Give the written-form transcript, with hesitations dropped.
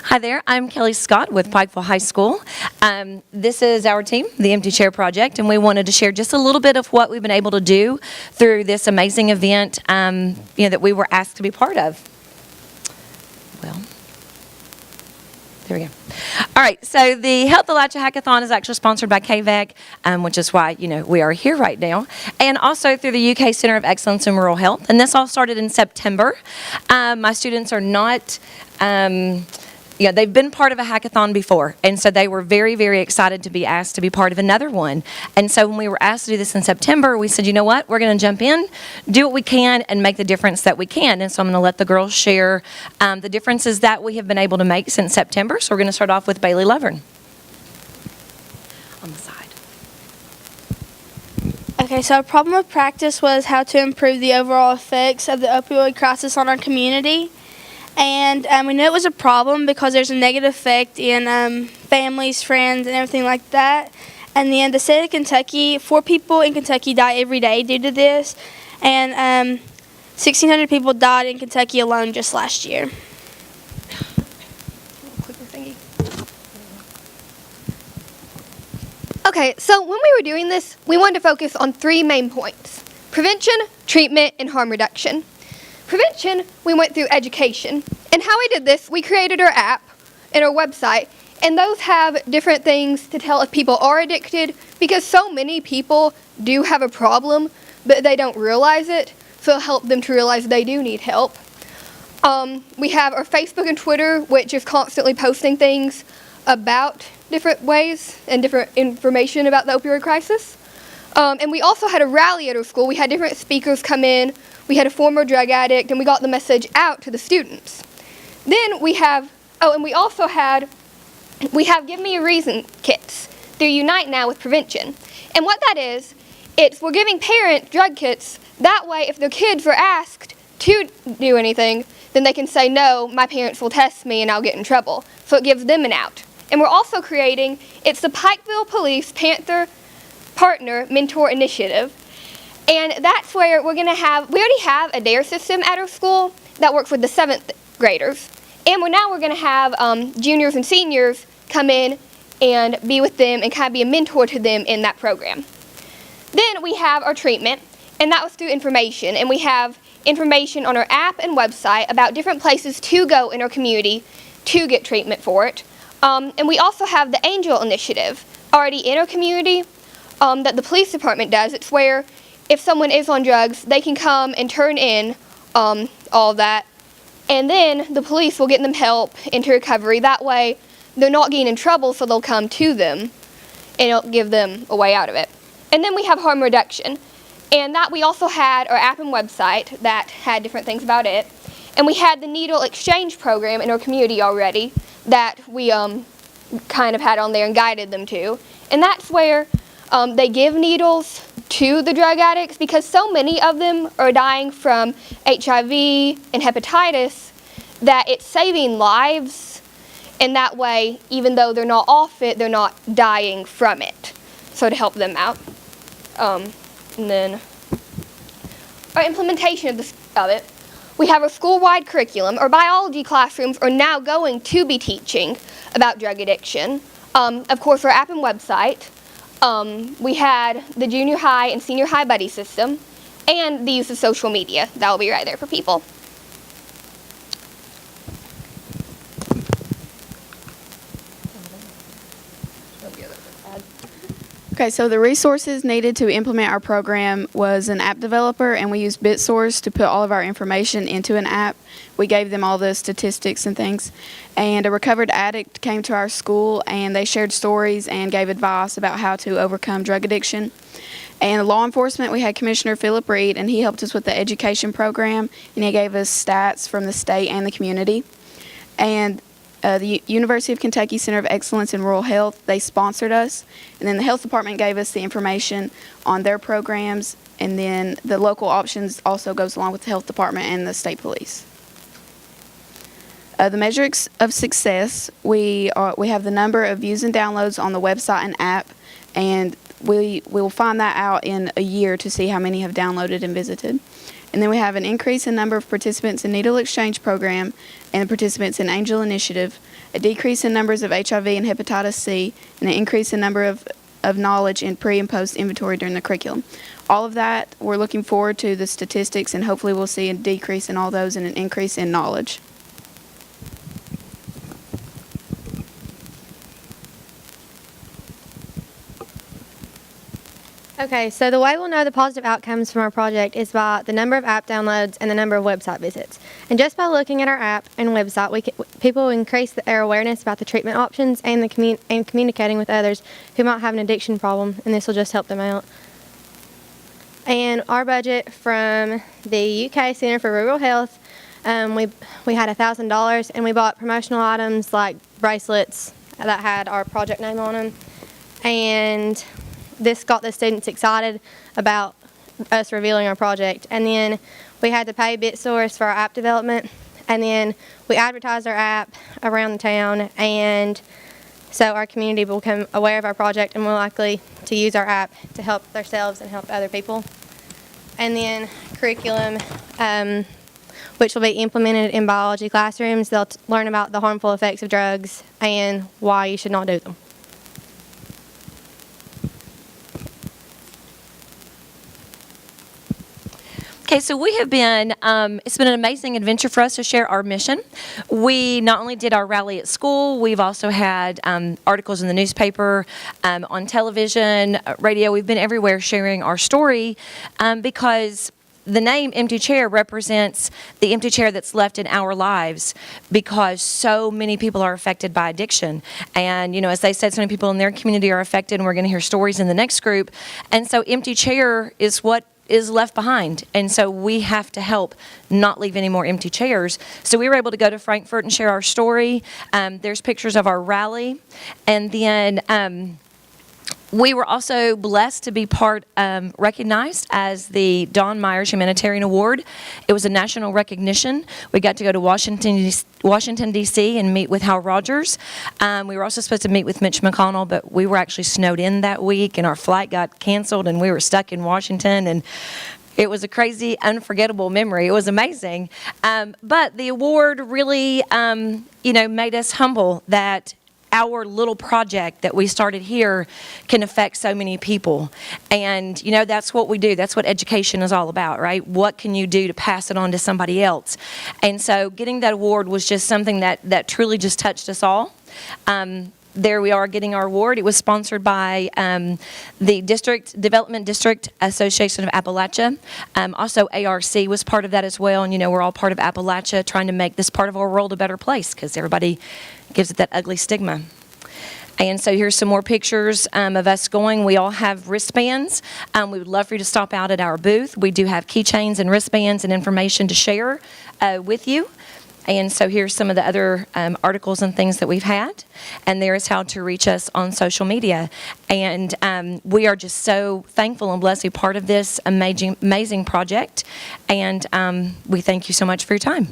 Hi there, I'm Kelly Scott with Pikeville High School. This is our team, the Empty Chair Project, and we wanted to share just a little bit of what we've been able to do through this amazing event that we were asked to be part of. Well, there we go. All right, so the Health the Lachia Hackathon is actually sponsored by KVEC, which is why, we are here right now, and also through the UK Center of Excellence in Rural Health, and this all started in September. My students are not... they've been part of a hackathon before, and so they were very, very excited to be asked to be part of another one. And so when we were asked to do this in September, we said, you know what, we're going to jump in, do what we can, and make the difference that we can. And so I'm going to let the girls share the differences that we have been able to make since September. So we're going to start off with Bailey Lovern on the side. Okay, so our problem of practice was how to improve the overall effects of the opioid crisis on our community. And we knew it was a problem because there's a negative effect in families, friends, and everything like that. And then the state of Kentucky, 4 people in Kentucky die every day due to this. And 1,600 people died in Kentucky alone just last year. Okay, so when we were doing this, we wanted to focus on 3 main points: prevention, treatment, and harm reduction. Prevention, we went through education. And how we did this, we created our app and our website, and those have different things to tell if people are addicted, because so many people do have a problem, but they don't realize it, so it'll help them to realize they do need help. We have our Facebook and Twitter, which is constantly posting things about different ways and different information about the opioid crisis. And we also had a rally at our school. We had different speakers come in. We had a former drug addict, and we got the message out to the students. Then we have, and we also have Give Me a Reason kits through Unite Now with Prevention. And what that is, we're giving parents drug kits. That way, if their kids are asked to do anything, then they can say, no, my parents will test me and I'll get in trouble. So it gives them an out. And we're also it's the Pikeville Police Panther Partner Mentor Initiative. And that's where we already have a DARE system at our school that works with the 7th graders. And we're going to have juniors and seniors come in and be with them and kind of be a mentor to them in that program. Then we have our treatment, and that was through information. And we have information on our app and website about different places to go in our community to get treatment for it. And we also have the Angel Initiative already in our community that the police department does. It's where if someone is on drugs, they can come and turn in all that, and then the police will get them help into recovery. That way, they're not getting in trouble, so they'll come to them, and it'll give them a way out of it. And then we have harm reduction, and that we also had our app and website that had different things about it. And we had the needle exchange program in our community already that we kind of had on there and guided them to. And that's where they give needles to the drug addicts, because so many of them are dying from HIV and hepatitis that it's saving lives, and that way, even though they're not off it, they're not dying from it. So to help them out. And then our implementation of it. We have a school-wide curriculum. Our biology classrooms are now going to be teaching about drug addiction. Of course, our app and website. We had the junior high and senior high buddy system, and the use of social media. That will be right there for people. Okay, so the resources needed to implement our program was an app developer, and we used BitSource to put all of our information into an app. We gave them all the statistics and things. And a recovered addict came to our school, and they shared stories and gave advice about how to overcome drug addiction. And law enforcement, we had Commissioner Philip Reed, and he helped us with the education program, and he gave us stats from the state and the community. And the University of Kentucky Center of Excellence in Rural Health, they sponsored us. And then the health department gave us the information on their programs. And then the local options also goes along with the health department and the state police. The measure of success, we have the number of views and downloads on the website and app. And we will find that out in a year to see how many have downloaded and visited. And then we have an increase in number of participants in Needle Exchange Program and participants in Angel Initiative, a decrease in numbers of HIV and hepatitis C, and an increase in number of knowledge in pre and post inventory during the curriculum. All of that, we're looking forward to the statistics, and hopefully we'll see a decrease in all those and an increase in knowledge. Okay, so the way we'll know the positive outcomes from our project is by the number of app downloads and the number of website visits. And just by looking at our app and website, people will increase their awareness about the treatment options and communicating with others who might have an addiction problem, and this will just help them out. And our budget from the UK Center for Rural Health, we had $1,000, and we bought promotional items like bracelets that had our project name on them. And this got the students excited about us revealing our project. And then we had to pay BitSource for our app development. And then we advertised our app around the town. And so our community will become aware of our project and more likely to use our app to help themselves and help other people. And then curriculum, which will be implemented in biology classrooms. They'll learn about the harmful effects of drugs and why you should not do them. Okay, so we have been, it's been an amazing adventure for us to share our mission. We not only did our rally at school, we've also had articles in the newspaper, on television, radio. We've been everywhere sharing our story because the name Empty Chair represents the empty chair that's left in our lives because so many people are affected by addiction. And, you know, as they said, so many people in their community are affected, and we're going to hear stories in the next group. And so Empty Chair is what is left behind, and so we have to help not leave any more empty chairs. So we were able to go to Frankfurt and share our story. There's pictures of our rally, and then we were also blessed to be recognized as the Don Myers Humanitarian Award. It was a national recognition. We got to go to Washington, D.C. and meet with Hal Rogers. We were also supposed to meet with Mitch McConnell, but we were actually snowed in that week, and our flight got canceled, and we were stuck in Washington, and it was a crazy, unforgettable memory. It was amazing. But the award really, made us humble that our little project that we started here can affect so many people. And, you know, that's what we do. That's what education is all about, right? What can you do to pass it on to somebody else? And so getting that award was just something that truly just touched us all. There we are getting our award. It was sponsored by the Development District Association of Appalachia. Also, ARC was part of that as well. And, you know, we're all part of Appalachia trying to make this part of our world a better place because everybody gives it that ugly stigma. And so here's some more pictures of us going. We all have wristbands. We would love for you to stop out at our booth. We do have keychains and wristbands and information to share with you. And so here's some of the other articles and things that we've had. And there is how to reach us on social media. And we are just so thankful and blessed to be part of this amazing project. And we thank you so much for your time.